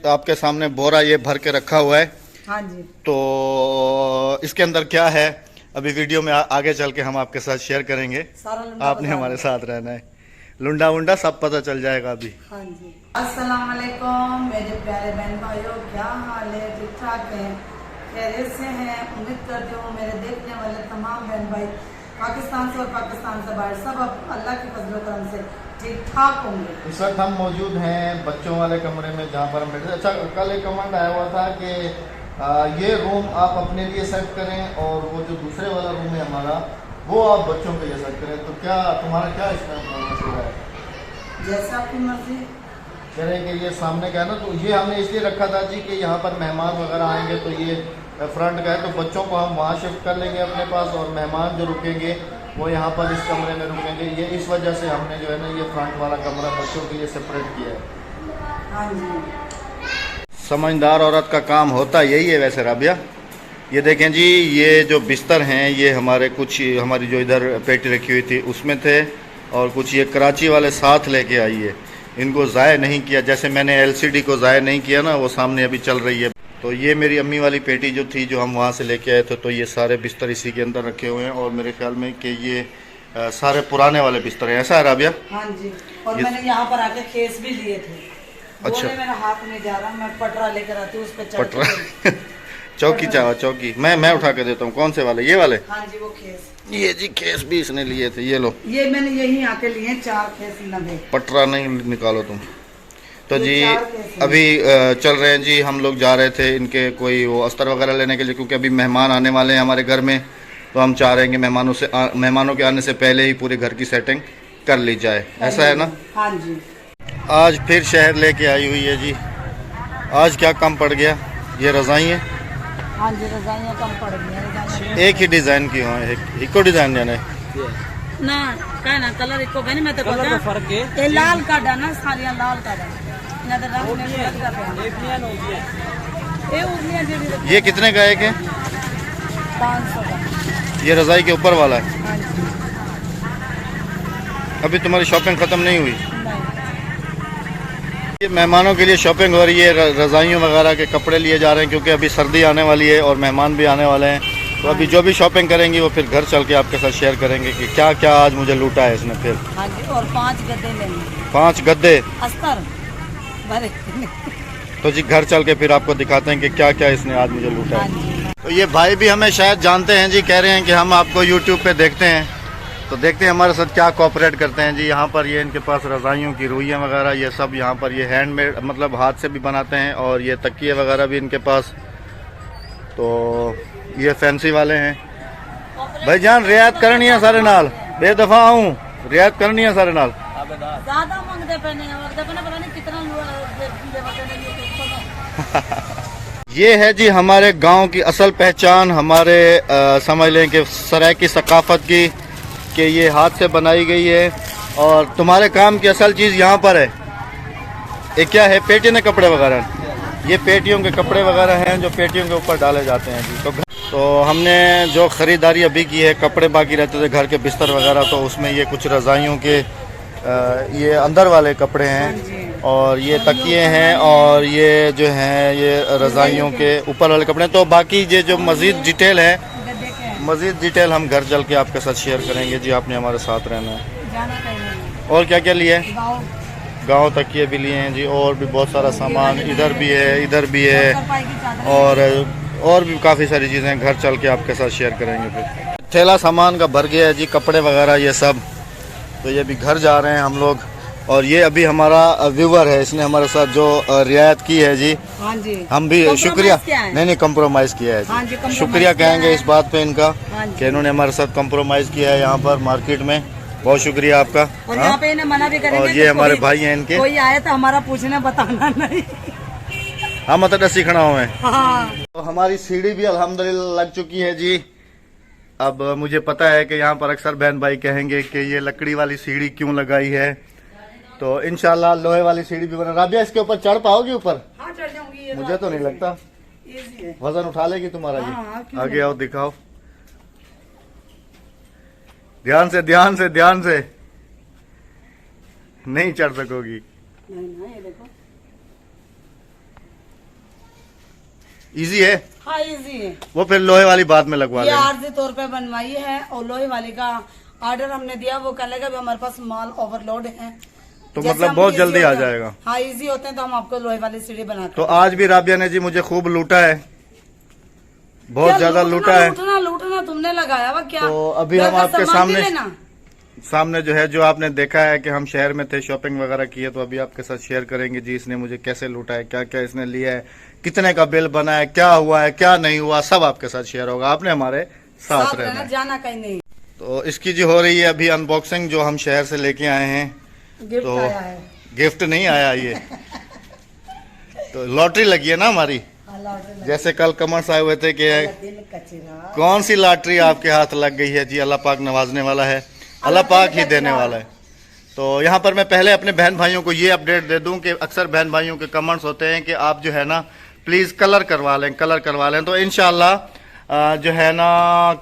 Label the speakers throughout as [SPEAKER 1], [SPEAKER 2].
[SPEAKER 1] आपके सामने बोरा ये भर के रखा हुआ है।
[SPEAKER 2] हाँ जी।
[SPEAKER 1] तो इसके अंदर क्या है अभी वीडियो में आगे चल के हम आपके साथ शेयर करेंगे। आपने हमारे साथ रहना है, लुंडा वुंडा सब पता चल जाएगा अभी।
[SPEAKER 2] हाँ जी। अस्सलाम वालेकुम मेरे प्यारे बहन भाइयों, क्या हाल है? ठीक ठाक है, खैरियत से हैं? उम्मीद करती हूँ मेरे देखने वाले तमाम बहन भाई पाकिस्तान से और पाकिस्तान से बाहर सब अब अल्लाह के फजल करम से ठीक ठाक होंगे।
[SPEAKER 1] इस वक्त हम मौजूद हैं बच्चों वाले कमरे में जहाँ पर हम बैठे। अच्छा, कल एक कमेंट आया हुआ था कि ये रूम आप अपने लिए सेट करें और वो जो दूसरे वाला रूम है हमारा वो आप बच्चों के लिए सेट करें। तो क्या तुम्हारा क्या इसमें मशवरा है?
[SPEAKER 2] जैसे आपकी मर्जी।
[SPEAKER 1] कह रहे हैं कि ये सामने का है ना, तो ये हमने इसलिए रखा था जी कि यहाँ पर मेहमान वगैरह आएंगे तो ये फ्रंट का है, तो बच्चों को हम वहाँ शिफ्ट कर लेंगे अपने पास और मेहमान जो रुकेंगे वो यहाँ पर इस कमरे में रुकेंगे। ये इस वजह से हमने जो है ना ये फ्रंट वाला कमरा बच्चों के लिए सेपरेट किया है।
[SPEAKER 2] हाँ जी।
[SPEAKER 1] समझदार औरत का काम होता यही है वैसे राबिया। ये देखें जी, ये जो बिस्तर हैं ये हमारे कुछ हमारी जो इधर पेटी रखी हुई थी उसमें थे और कुछ ये कराची वाले साथ लेके आई है। इनको ज़ाया नहीं किया, जैसे मैंने एलसीडी को ज़ाया नहीं किया ना, वो सामने अभी चल रही है। तो ये मेरी अम्मी वाली पेटी जो थी जो हम वहाँ से लेके आए थे, तो ये सारे बिस्तर इसी के अंदर रखे हुए हैं और मेरे ख्याल में कि ये सारे पुराने वाले बिस्तर हैं। ऐसा है राबिया?
[SPEAKER 2] हाँ जी। और मैंने यहाँ पर आके केस भी लिए थे।
[SPEAKER 1] अच्छा।
[SPEAKER 2] मेरा हाथ में जा रहा, मैं पटरा लेकर आती हूँ, उस पर
[SPEAKER 1] पटरा चौकी चावा चौकी मैं उठा के देता हूँ। कौन से वाले? ये वाले?
[SPEAKER 2] हाँ जी, वो केस।
[SPEAKER 1] ये जी केस भी इसने लिए थे, ये लो।
[SPEAKER 2] ये मैंने यही आके लिए 4 केस लगे।
[SPEAKER 1] पटरा नहीं निकालो तुम। तो जी अभी चल रहे हैं जी, हम लोग जा रहे थे इनके कोई वो अस्तर वगैरह लेने के लिए, क्योंकि अभी मेहमान आने वाले हैं हमारे घर में। तो हम चाह रहे हैं कि मेहमानों के आने से पहले ही पूरे घर की सेटिंग कर ली जाए। ऐसा है ना?
[SPEAKER 2] हाँ जी।
[SPEAKER 1] आज फिर शहर लेके आई हुई है जी। आज क्या कम पड़ गया? ये रज़ाई है।
[SPEAKER 2] हाँ जी, रज़ाइयाँ कम पड़ गई।
[SPEAKER 1] एक ही डिज़ाइन की हो, एक डिज़ाइन जाने
[SPEAKER 2] ना का ना कलर इको गनी मैं तो कलर फर्क है। ये लाल का डाना सारी लाल का डाना ना तो रंग में लग जाता है। ये उर्लियां जेडी।
[SPEAKER 1] ये कितने का एक है?
[SPEAKER 2] 500 का।
[SPEAKER 1] ये रज़ाई के ऊपर वाला है।
[SPEAKER 2] हाँ जी।
[SPEAKER 1] अभी तुम्हारी शॉपिंग ख़त्म नहीं हुई?
[SPEAKER 2] नहीं।
[SPEAKER 1] ये मेहमानों के लिए शॉपिंग हो रही है, रज़ाइयों वगैरह के कपड़े लिए जा रहे हैं क्योंकि अभी सर्दी आने वाली है और मेहमान भी आने वाले हैं। तो अभी जो भी शॉपिंग करेंगी वो फिर घर चल के आपके साथ शेयर करेंगे कि क्या क्या आज मुझे लूटा है इसने। फिर
[SPEAKER 2] हाँ जी, और 5 गद्दे लेंगे।
[SPEAKER 1] 5 गद्दे
[SPEAKER 2] अस्तर भरे।
[SPEAKER 1] तो जी घर चल के फिर आपको दिखाते हैं कि क्या क्या इसने आज मुझे लूटा
[SPEAKER 2] हाँ
[SPEAKER 1] है।
[SPEAKER 2] जी।
[SPEAKER 1] तो ये भाई भी हमें शायद जानते हैं जी, कह रहे हैं कि हम आपको यूट्यूब पे देखते हैं, तो देखते हैं हमारे साथ क्या कोऑपरेट करते हैं जी। यहाँ पर ये इनके पास रज़ाइयों की रुइयाँ वगैरह ये सब यहाँ पर ये हैंडमेड मतलब हाथ से भी बनाते हैं और ये तकिए वगैरह भी इनके पास। तो ये फैंसी वाले हैं। भाईजान रियायत करनी है सारे नाल, बेदफा हूँ, रियायत करनी है सारे नाल।
[SPEAKER 2] ज्यादा मांगते पे पता नहीं कितना
[SPEAKER 1] ये है जी हमारे गांव की असल पहचान, हमारे समझ लें कि सराय की सकाफत की, कि ये हाथ से बनाई गई है। और तुम्हारे काम की असल चीज़ यहाँ पर है। ये क्या है? पेटी ने कपड़े वगैरह, ये पेटियों के कपड़े वगैरह हैं जो पेटियों के ऊपर डाले जाते हैं जी। तो हमने जो ख़रीदारी अभी की है, कपड़े बाकी रहते थे घर के बिस्तर वगैरह, तो उसमें ये कुछ रज़ाइयों के ये अंदर वाले कपड़े हैं और ये तकिए हैं और ये जो हैं ये रज़ाइयों के ऊपर वाले कपड़े हैं। तो बाकी ये जो मज़ीद डिटेल है, मज़ीद डिटेल हम घर चल के आपके साथ शेयर करेंगे जी। आपने हमारे साथ रहना है। और क्या क्या लिए? गांव तकिए भी लिए हैं जी, और भी बहुत सारा सामान इधर भी है, इधर भी है और भी काफ़ी सारी चीज़ें घर चल के आपके साथ शेयर करेंगे। फिर थैला सामान का भर गया है जी, कपड़े वगैरह ये सब। तो ये भी घर जा रहे हैं हम लोग। और ये अभी हमारा व्यूवर है, इसने हमारे साथ जो रियायत की है जी।
[SPEAKER 2] हाँ जी।
[SPEAKER 1] हम भी शुक्रिया, नहीं कम्प्रोमाइज़ किया है जी।
[SPEAKER 2] हाँ जी,
[SPEAKER 1] शुक्रिया कहेंगे इस बात पे इनका
[SPEAKER 2] हाँ
[SPEAKER 1] कि इन्होंने हमारे साथ कम्प्रोमाइज़ किया है यहाँ पर मार्केट में। बहुत शुक्रिया आपका।
[SPEAKER 2] और यहाँ पे इन्हें मना भी करेंगे। और
[SPEAKER 1] ये हमारे भाई हैं इनके।
[SPEAKER 2] कोई आए तो हमारा पूछना बताना नहीं।
[SPEAKER 1] हाँ मतलब सीखना हुए।
[SPEAKER 2] हाँ।
[SPEAKER 1] तो हमारी सीढ़ी भी अल्हम्दुलिल्लाह लग चुकी है जी। अब मुझे पता है कि यहाँ पर अक्सर बहन भाई कहेंगे कि ये लकड़ी वाली सीढ़ी क्यों लगाई है, तो इंशाल्लाह लोहे वाली सीढ़ी भी बना। राबिया इसके ऊपर चढ़ पाओगी ऊपर?
[SPEAKER 2] हाँ, चढ़ जाऊंगी।
[SPEAKER 1] मुझे तो नहीं लगता। वजन उठा लेगी तुम्हारा ये? आगे आओ दिखाओ, ध्यान से ध्यान से ध्यान से, नहीं चढ़ सकोगी।
[SPEAKER 2] नहीं, ये देखो।
[SPEAKER 1] इजी है।
[SPEAKER 2] हाँ इजी है।
[SPEAKER 1] वो फिर लोहे वाली बाद में लगवा
[SPEAKER 2] ये
[SPEAKER 1] लेंगे।
[SPEAKER 2] आर्जी तौर पे बनवाई है और लोहे वाली का ऑर्डर हमने दिया, वो कल भी हमारे पास माल ओवरलोड है।
[SPEAKER 1] तो
[SPEAKER 2] जैसे
[SPEAKER 1] मतलब
[SPEAKER 2] हम
[SPEAKER 1] बहुत
[SPEAKER 2] easy
[SPEAKER 1] जल्दी आ
[SPEAKER 2] होते हैं-
[SPEAKER 1] जाएगा।
[SPEAKER 2] हाँ इजी होते हैं तो हम आपको लोहे वाली सीढ़ी बना
[SPEAKER 1] तो आज भी राबिया ने जी मुझे खूब लूटा है, बहुत ज्यादा लूटा है।
[SPEAKER 2] लूटना लूटना तुमने लगाया हुआ क्या?
[SPEAKER 1] तो अभी
[SPEAKER 2] घर
[SPEAKER 1] हम
[SPEAKER 2] का
[SPEAKER 1] आपके
[SPEAKER 2] सामान भी
[SPEAKER 1] सामने
[SPEAKER 2] लेना।
[SPEAKER 1] सामने जो है, जो आपने देखा है कि हम शहर में थे, शॉपिंग वगैरह की है, तो अभी आपके साथ शेयर करेंगे जी इसने मुझे कैसे लूटा है, क्या क्या इसने लिया है, कितने का बिल बना है, क्या हुआ है क्या नहीं हुआ, सब आपके साथ शेयर होगा। आपने हमारे साथ रहना है।
[SPEAKER 2] जाना कहीं नहीं।
[SPEAKER 1] तो इसकी जी हो रही है अभी अनबॉक्सिंग, जो हम शहर से लेके आए हैं।
[SPEAKER 2] गिफ्ट
[SPEAKER 1] तो
[SPEAKER 2] आया है।
[SPEAKER 1] गिफ्ट नहीं आया ये तो लॉटरी लगी है ना हमारी। जैसे कल कमेंट्स आए हुए थे कि कौन सी लॉटरी आपके हाथ लग गई है जी, अल्लाह पाक नवाजने वाला है, अल्लाह पाक ही देने वाला है। तो यहाँ पर मैं पहले अपने बहन भाइयों को ये अपडेट दे दूं कि अक्सर बहन भाइयों के कमेंट्स होते हैं कि आप जो है ना प्लीज़ कलर करवा लें, कलर करवा लें। तो इंशाल्लाह जो है ना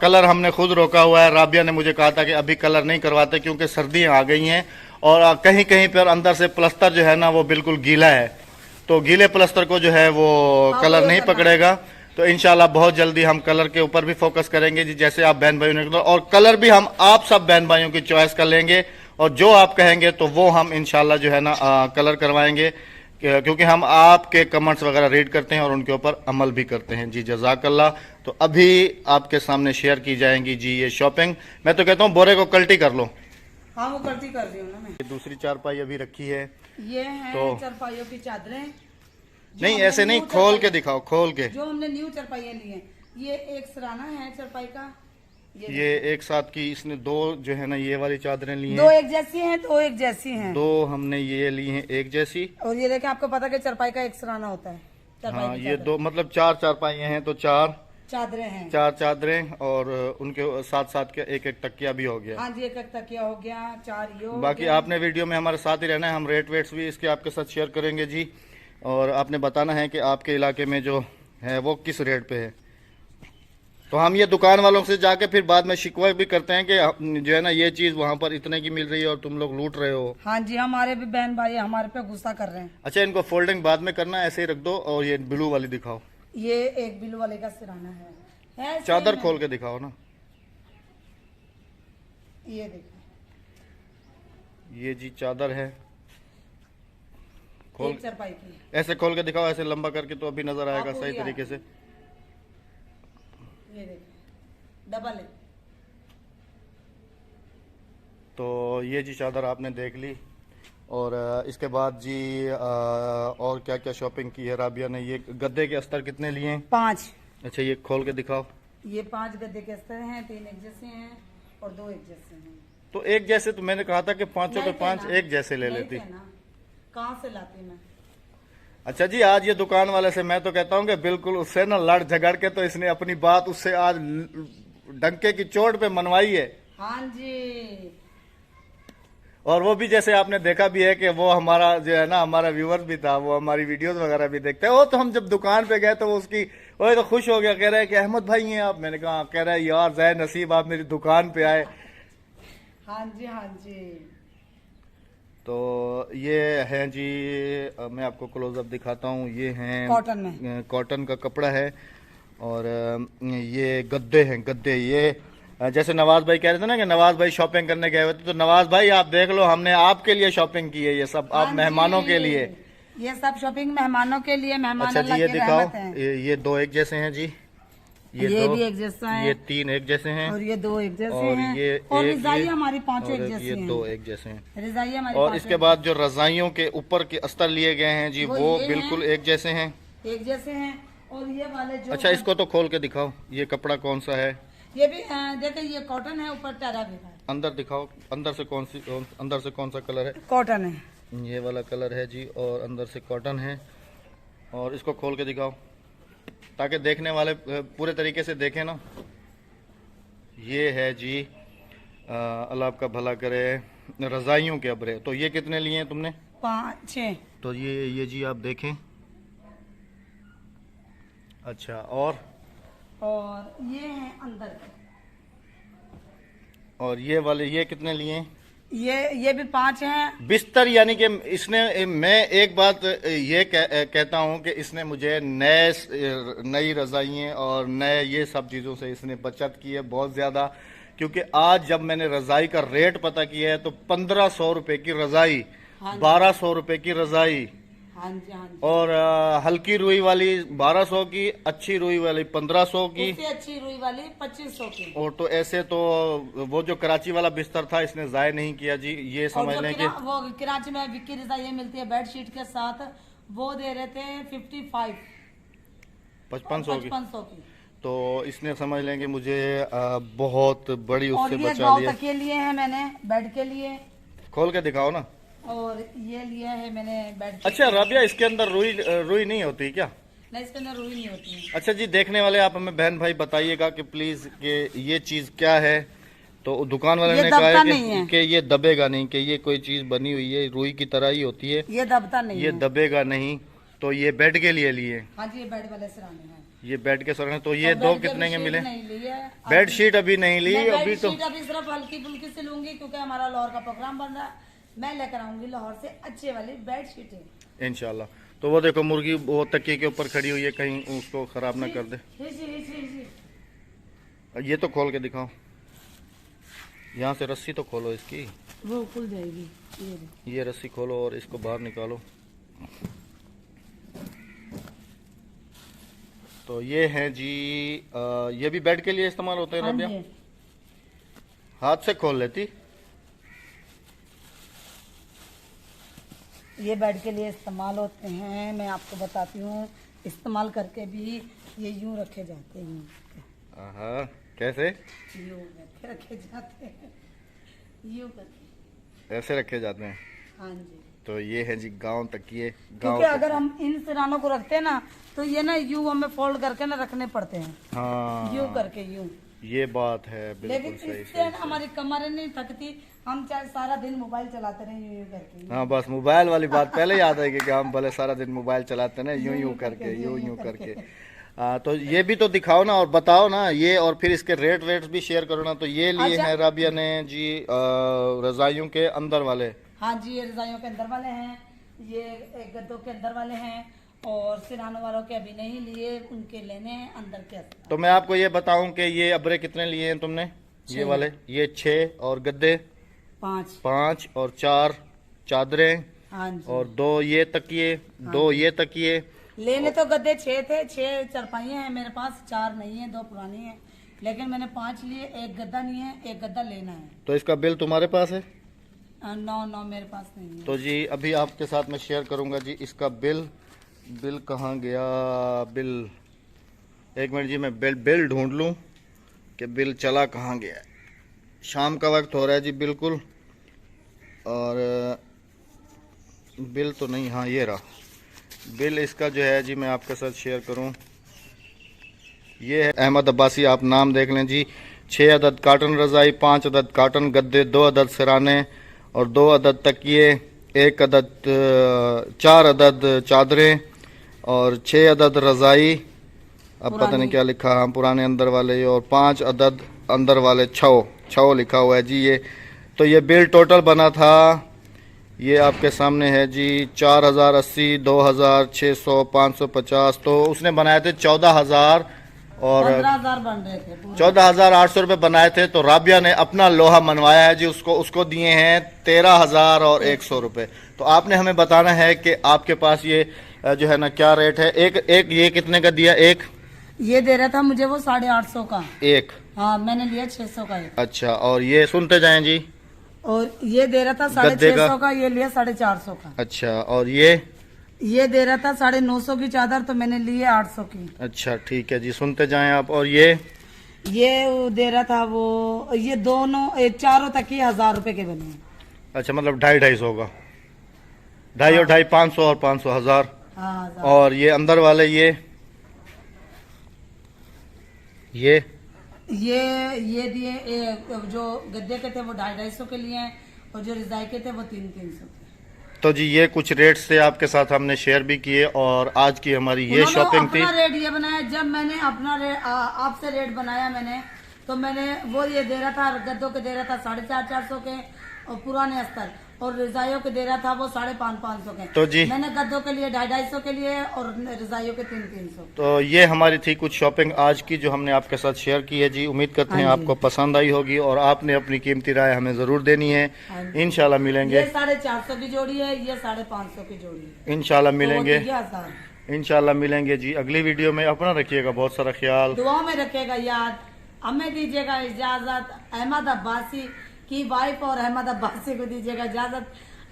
[SPEAKER 1] कलर हमने खुद रोका हुआ है। राबिया ने मुझे कहा था कि अभी कलर नहीं करवाते क्योंकि सर्दियाँ आ गई हैं और कहीं कहीं पर अंदर से प्लस्तर जो है ना वो बिल्कुल गीला है, तो गीले प्लस्तर को जो है वो कलर नहीं पकड़ेगा। तो इंशाल्लाह बहुत जल्दी हम कलर के ऊपर भी फोकस करेंगे जी, जैसे आप बहन भाइयों ने, और कलर भी हम आप सब बहन भाइयों की चॉइस कर लेंगे और जो आप कहेंगे तो वो हम इंशाल्लाह जो है ना कलर करवाएंगे, क्योंकि हम आपके कमेंट्स वगैरह रीड करते हैं और उनके ऊपर अमल भी करते हैं जी। जज़ाकल्लाह। तो अभी आपके सामने शेयर की जाएंगी जी ये शॉपिंग। मैं तो कहता हूँ बोरे को कल्टी कर लो।
[SPEAKER 2] हाँ वो कल्टी कर रही हूँ ना मैं।
[SPEAKER 1] दूसरी चारपाई अभी रखी है।
[SPEAKER 2] ये है
[SPEAKER 1] तो
[SPEAKER 2] चारपाइयों की चादरें।
[SPEAKER 1] नहीं ऐसे नहीं, खोल के दिखाओ, खोल के।
[SPEAKER 2] जो हमने न्यू चारपाइयाँ ली हैं, ये एक सराना है चारपाई का।
[SPEAKER 1] ये एक साथ की इसने दो जो है ना ये वाली चादरें ली हैं।
[SPEAKER 2] दो एक जैसी हैं, दो एक जैसी हैं।
[SPEAKER 1] दो हमने ये ली हैं एक जैसी।
[SPEAKER 2] और ये देखें, आपको पता है कि चारपाई का एक सराना होता है। चारपाई
[SPEAKER 1] हाँ
[SPEAKER 2] की
[SPEAKER 1] ये
[SPEAKER 2] चादर।
[SPEAKER 1] दो मतलब चार चारपाइयाँ हैं, तो चार
[SPEAKER 2] चादरें हैं।
[SPEAKER 1] चार चादरें और उनके साथ साथ के एक एक तकिया भी हो गया।
[SPEAKER 2] हाँ जी, एक एक तकिया हो गया, चार ये हो
[SPEAKER 1] बाकी
[SPEAKER 2] गया।
[SPEAKER 1] आपने वीडियो में हमारे साथ ही रहना है, हम रेट वेट्स भी इसके आपके साथ शेयर करेंगे जी, और आपने बताना है कि आपके इलाके में जो है वो किस रेट पे है। तो हम ये दुकान वालों से जाके फिर बाद में शिकवा भी करते हैं कि जो है ना ये चीज़ वहाँ पर इतने की मिल रही है और तुम लोग लूट रहे हो।
[SPEAKER 2] हाँ जी, हमारे भी बहन भाई हमारे पे गुस्सा कर रहे हैं।
[SPEAKER 1] अच्छा इनको फोल्डिंग बाद में करना, ऐसे ही रख दो। और ये ब्लू वाली दिखाओ,
[SPEAKER 2] ये एक बिल वाले का सिराना है
[SPEAKER 1] चादर
[SPEAKER 2] same
[SPEAKER 1] खोल
[SPEAKER 2] है।
[SPEAKER 1] के दिखाओ ना।
[SPEAKER 2] ये देखो,
[SPEAKER 1] ये जी चादर है, खोल
[SPEAKER 2] एक चारपाई की।
[SPEAKER 1] ऐसे खोल के दिखाओ, ऐसे लंबा करके तो अभी नजर आएगा
[SPEAKER 2] आपको
[SPEAKER 1] सही
[SPEAKER 2] भी
[SPEAKER 1] तरीके से।
[SPEAKER 2] ये देखो, डबल है।
[SPEAKER 1] तो ये जी चादर आपने देख ली। और इसके बाद जी और क्या क्या शॉपिंग की है राबिया ने। ये गद्दे के अस्तर कितने लिए हैं?
[SPEAKER 2] 5।
[SPEAKER 1] अच्छा ये खोल के दिखाओ।
[SPEAKER 2] ये 5 गद्दे के अस्तर हैं, 3 एक जैसे हैं और 2 एक जैसे हैं।
[SPEAKER 1] तो एक जैसे, तो मैंने कहा था कि पांचों के
[SPEAKER 2] नहीं थे
[SPEAKER 1] 5
[SPEAKER 2] ना,
[SPEAKER 1] एक जैसे ले
[SPEAKER 2] नहीं
[SPEAKER 1] लेती।
[SPEAKER 2] थे ना। कहाँ से लाती मैं?
[SPEAKER 1] अच्छा जी आज ये दुकान वाले से मैं तो कहता हूँ कि बिल्कुल उससे ना लड़ झगड़ के तो इसने अपनी बात उससे आज डंके की चोट पे मनवाई है।
[SPEAKER 2] हाँ जी।
[SPEAKER 1] और वो भी जैसे आपने देखा भी है कि वो हमारा जो है ना हमारा व्यूअर भी था, वो हमारी वीडियोस वगैरह भी देखते हैं। वो तो हम जब दुकान पे गए तो वो उसकी वो तो खुश हो गया, कह रहा है कि अहमद भाई हैं आप। मैंने कहा, कह रहा है यार जय नसीब आप मेरी दुकान पे आए।
[SPEAKER 2] हाँ जी, हाँ जी।
[SPEAKER 1] तो ये है जी, मैं आपको क्लोजअप दिखाता हूँ। ये हैं
[SPEAKER 2] कॉटन में,
[SPEAKER 1] कॉटन का कपड़ा है। और ये गद्दे हैं, गद्दे। ये जैसे नवाज भाई कह रहे थे ना कि नवाज भाई शॉपिंग करने गए हुए थे, तो नवाज भाई आप देख लो हमने आपके लिए शॉपिंग की है, ये सब आप
[SPEAKER 2] हाँ
[SPEAKER 1] मेहमानों
[SPEAKER 2] जी।
[SPEAKER 1] के लिए।
[SPEAKER 2] ये सब शॉपिंग मेहमानों के लिए, मेहमान
[SPEAKER 1] अच्छा जी
[SPEAKER 2] अल्लाह
[SPEAKER 1] ये
[SPEAKER 2] की
[SPEAKER 1] दिखाओ,
[SPEAKER 2] रहमत हैं।
[SPEAKER 1] ये दो एक जैसे हैं जी।
[SPEAKER 2] ये
[SPEAKER 1] दो,
[SPEAKER 2] भी एक जैसा है।
[SPEAKER 1] ये 3 एक जैसे हैं।
[SPEAKER 2] और ये 2 एक जैसे
[SPEAKER 1] और
[SPEAKER 2] हैं।
[SPEAKER 1] ये
[SPEAKER 2] और
[SPEAKER 1] एक
[SPEAKER 2] रजाई
[SPEAKER 1] ये,
[SPEAKER 2] हमारी 5
[SPEAKER 1] और
[SPEAKER 2] एक
[SPEAKER 1] ये
[SPEAKER 2] जैसी हैं।
[SPEAKER 1] 2 एक जैसे हैं।
[SPEAKER 2] रजाई हमारी
[SPEAKER 1] और
[SPEAKER 2] 5
[SPEAKER 1] इसके
[SPEAKER 2] एक
[SPEAKER 1] बाद जो रजाइयों के ऊपर के अस्तर लिए गए हैं जी,
[SPEAKER 2] वो
[SPEAKER 1] वो
[SPEAKER 2] ये
[SPEAKER 1] बिल्कुल
[SPEAKER 2] हैं।
[SPEAKER 1] एक जैसे हैं।
[SPEAKER 2] एक जैसे हैं। और ये वाले जो
[SPEAKER 1] अच्छा इसको तो खोल के दिखाओ, ये कपड़ा कौन सा है?
[SPEAKER 2] ये भी देखिए, ये कॉटन है, ऊपर टेरा भी है।
[SPEAKER 1] अंदर दिखाओ, अंदर से कौन सा कलर है?
[SPEAKER 2] कॉटन है,
[SPEAKER 1] ये वाला कलर है जी, और अंदर से कॉटन है। और इसको खोल के दिखाओ ताकि देखने वाले पूरे तरीके से देखें ना। ये है जी अल्लाह आपका भला करे, रजाइयों के अबरे। तो ये कितने लिए हैं तुमने?
[SPEAKER 2] 5 6।
[SPEAKER 1] तो ये जी आप देखें। अच्छा और
[SPEAKER 2] ये हैं अंदर के।
[SPEAKER 1] और ये वाले ये कितने लिए हैं?
[SPEAKER 2] ये भी 5 हैं।
[SPEAKER 1] बिस्तर यानी कि इसने, मैं एक बात ये कहता हूँ कि इसने मुझे नई रजाइयाँ और नए ये सब चीज़ों से इसने बचत की है बहुत ज़्यादा, क्योंकि आज जब मैंने रजाई का रेट पता किया है तो 1500 रुपए की रजाई, 1200 रुपए की रजाई,
[SPEAKER 2] हाँ जी हाँ जी।
[SPEAKER 1] और हल्की रुई वाली 1200 की, अच्छी रुई वाली 1500 की,
[SPEAKER 2] उससे अच्छी रुई वाली 2500 की।
[SPEAKER 1] और तो ऐसे तो वो जो कराची वाला बिस्तर था इसने जाय नहीं किया जी, ये
[SPEAKER 2] और
[SPEAKER 1] समझ
[SPEAKER 2] जो
[SPEAKER 1] लें कि
[SPEAKER 2] वो कराची में विक्की रजाई मिलती है बेडशीट के साथ, वो दे रहे थे
[SPEAKER 1] 5500 की,
[SPEAKER 2] 5500 की।
[SPEAKER 1] तो इसने समझ लें कि मुझे बहुत बड़ी
[SPEAKER 2] और
[SPEAKER 1] उससे
[SPEAKER 2] ये
[SPEAKER 1] बचा
[SPEAKER 2] गाँव
[SPEAKER 1] लिया।
[SPEAKER 2] तक के लिए है मैंने बेड के लिए,
[SPEAKER 1] खोल के दिखाओ ना।
[SPEAKER 2] और ये लिया है मैंने बेड।
[SPEAKER 1] अच्छा राबिया, इसके अंदर रुई नहीं होती क्या?
[SPEAKER 2] नहीं, इसके अंदर रुई नहीं होती है।
[SPEAKER 1] अच्छा जी, देखने वाले आप हमें बहन भाई बताइएगा कि प्लीज कि ये चीज क्या है। तो दुकान वाले
[SPEAKER 2] ये
[SPEAKER 1] ने कहा
[SPEAKER 2] दबता
[SPEAKER 1] है
[SPEAKER 2] नहीं है।
[SPEAKER 1] कि ये दबेगा नहीं, कि ये कोई चीज बनी हुई है रुई की तरह ही होती है,
[SPEAKER 2] ये दबता नहीं
[SPEAKER 1] ये
[SPEAKER 2] है।
[SPEAKER 1] दबेगा नहीं। तो ये बेड के लिए
[SPEAKER 2] हाँ जी, ये बेड वाले सिराने हैं।
[SPEAKER 1] ये बेड के सर हैं। तो ये
[SPEAKER 2] और
[SPEAKER 1] दो
[SPEAKER 2] बेड के
[SPEAKER 1] कितने के
[SPEAKER 2] अभी
[SPEAKER 1] मिले?
[SPEAKER 2] शीट नहीं ली है।
[SPEAKER 1] बेड शीट अभी नहीं ली,
[SPEAKER 2] मैं
[SPEAKER 1] अभी
[SPEAKER 2] बेड
[SPEAKER 1] तो
[SPEAKER 2] शीट अभी सिर्फ हल्की फुल्की से लूंगी, क्योंकि हमारा लाहौर का प्रोग्राम बन रहा है। मैं लेकर आऊंगी लाहौर से अच्छे वाली बेड शीट है
[SPEAKER 1] इंशाल्लाह। तो वो देखो मुर्गी वो तकिए के ऊपर खड़ी हुई है, कहीं उसको खराब ना कर दे। ये तो खोल के दिखाओ, यहाँ से रस्सी तो खोलो इसकी,
[SPEAKER 2] वो खुल जाएगी।
[SPEAKER 1] ये रस्सी खोलो और इसको बाहर निकालो। तो ये है जी, ये भी बेड के लिए इस्तेमाल होते हैं रबिया? हाथ से खोल लेती।
[SPEAKER 2] ये बेड के लिए इस्तेमाल होते हैं, मैं आपको बताती हूँ। इस्तेमाल करके भी ये यूं रखे जाते हैं।
[SPEAKER 1] हाँ, कैसे?
[SPEAKER 2] यूं करके रखे जाते हैं, यूं करके
[SPEAKER 1] ऐसे रखे जाते हैं।
[SPEAKER 2] हाँ जी।
[SPEAKER 1] तो ये है जी गांव तकिए।
[SPEAKER 2] क्योंकि अगर हम इन सिरानों को रखते हैं ना, तो ये ना यूं हमें फोल्ड करके ना रखने पड़ते हैं।
[SPEAKER 1] हाँ,
[SPEAKER 2] यूं करके यूं।
[SPEAKER 1] ये बात है, बिल्कुल
[SPEAKER 2] लेकिन
[SPEAKER 1] सही
[SPEAKER 2] इससे ना हमारी कमर नहीं थकती, हम चाहे सारा दिन मोबाइल चलाते रहे यूं यूं करके।
[SPEAKER 1] हाँ, बस मोबाइल वाली बात पहले याद आएगी कि हम भले सारा दिन मोबाइल चलाते ना, यूं यूं करके, यूं यूं करके। तो ये भी तो दिखाओ ना और बताओ ना ये, और फिर इसके रेट्स भी शेयर करो ना। तो ये लिए
[SPEAKER 2] अच्छा।
[SPEAKER 1] हैं राबिया ने जी रजाइयों के अंदर वाले।
[SPEAKER 2] हाँ जी, ये रजाइयों के अंदर वाले हैं, ये गद्दों के अंदर वाले हैं, और सिरानों वालों के अभी नहीं लिए, उनके लेने हैं अंदर के।
[SPEAKER 1] तो मैं आपको ये बताऊं कि ये अबरे कितने लिए हैं तुमने? ये वाले, ये 6, और गद्दे 5 और 4 चादरें,
[SPEAKER 2] हाँ जी।
[SPEAKER 1] और 2 ये तकिए, 2 ये तकिए।
[SPEAKER 2] लेने तो गद्दे 6 थे, 6 चारपाइयाँ हैं मेरे पास, 4 नहीं है, 2 पुरानी हैं, लेकिन मैंने 5 लिए, एक गद्दा नहीं है, एक गद्दा लेना है।
[SPEAKER 1] तो इसका बिल तुम्हारे पास है?
[SPEAKER 2] नो मेरे पास नहीं है।
[SPEAKER 1] तो जी अभी आपके साथ मैं शेयर करूंगा जी इसका बिल कहाँ गया? बिल, एक मिनट जी, मैं बिल ढूंढ लूं कि बिल चला कहाँ गया है। शाम का वक्त हो रहा है जी बिल्कुल, और बिल तो नहीं, हाँ ये रहा बिल इसका जो है जी, मैं आपके साथ शेयर करूं। ये है अहमद अब्बासी, आप नाम देख लें जी। 6 अदद काटन रजाई, 5 अदद काटन गद्दे, 2 अदद सिराने, और 2 अदद तकिए, 4 अदद चादरें, और 6 अदद रजाई, अब पता नहीं क्या लिखा, हाँ पुराने अंदर वाले, और 5 अदद अंदर वाले छो लिखा हुआ है जी ये। तो ये बिल टोटल बना था, ये आपके सामने है जी, 4080, 2000, 600, 550। तो उसने बनाए थे 14,000 और
[SPEAKER 2] 15,000 बन रहे थे पूरे।
[SPEAKER 1] 14,800 रुपए बनाए थे। तो राबिया ने अपना लोहा मनवाया है जी, उसको दिए हैं 13,000 और 100 रुपए। तो आपने हमें बताना है कि आपके पास ये जो है ना क्या रेट है। एक ये कितने का दिया? एक
[SPEAKER 2] ये दे रहा था मुझे वो 850 का
[SPEAKER 1] एक।
[SPEAKER 2] हाँ, मैंने लिया 600 का एक।
[SPEAKER 1] अच्छा, और ये सुनते जाएं जी।
[SPEAKER 2] और ये दे रहा था
[SPEAKER 1] गद्दे
[SPEAKER 2] 650 का, ये लिया 450 का।
[SPEAKER 1] अच्छा, और ये
[SPEAKER 2] दे रहा था 950 की चादर, तो मैंने लिए 800 की।
[SPEAKER 1] अच्छा ठीक है जी, सुनते जाएं आप। और ये
[SPEAKER 2] वो दे रहा था वो, ये दोनों चारों तक ही 1000 रुपए के बने हैं।
[SPEAKER 1] अच्छा, मतलब 250 होगा, 2.5 और 2.5 500 और 500 1000।
[SPEAKER 2] हाँ, 1000।
[SPEAKER 1] और ये अंदर वाले ये
[SPEAKER 2] दिए जो गद्दे के थे वो 250 के लिए हैं, और जो रजाई के थे वो 300 के।
[SPEAKER 1] तो जी ये कुछ रेट्स थे आपके साथ हमने शेयर भी किए, और आज की हमारी ये शॉपिंग थी।
[SPEAKER 2] अपना रेट ये बनाया, जब मैंने अपना आपसे रेट बनाया मैंने, तो मैंने वो ये दे रहा था, गद्दों के दे रहा था 450-400 के और पुराने अस्तर, और रजाइयों के दे रहा था वो 550-500 के।
[SPEAKER 1] तो जी
[SPEAKER 2] मैंने गद्दों के लिए 250-250 के लिए और रजाइयों के 300-300।
[SPEAKER 1] तो ये हमारी थी कुछ शॉपिंग आज की जो हमने आपके साथ शेयर की है जी। उम्मीद करते हैं
[SPEAKER 2] हाँ जी।
[SPEAKER 1] आपको पसंद आई होगी और आपने अपनी कीमती राय हमें जरूर देनी है।
[SPEAKER 2] हाँ जी।
[SPEAKER 1] इंशाल्लाह मिलेंगे,
[SPEAKER 2] ये 450 की जोड़ी है, ये 550 की जोड़ी है।
[SPEAKER 1] इंशाल्लाह मिलेंगे,
[SPEAKER 2] तो वो 1000।
[SPEAKER 1] इंशाल्लाह मिलेंगे जी अगली वीडियो में। अपना रखिएगा बहुत सारा ख्याल।
[SPEAKER 2] दुआओं में रखेगा याद। हमें दीजिएगा इजाजत, अहमद अब्बासी की वाइफ और अहमद अब्बासी को दीजिएगा इजाजत।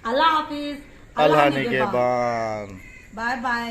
[SPEAKER 2] अल्लाह हाफिज,
[SPEAKER 1] अल्लाह
[SPEAKER 2] निगहबान।
[SPEAKER 1] निगहबान।
[SPEAKER 2] Bye bye.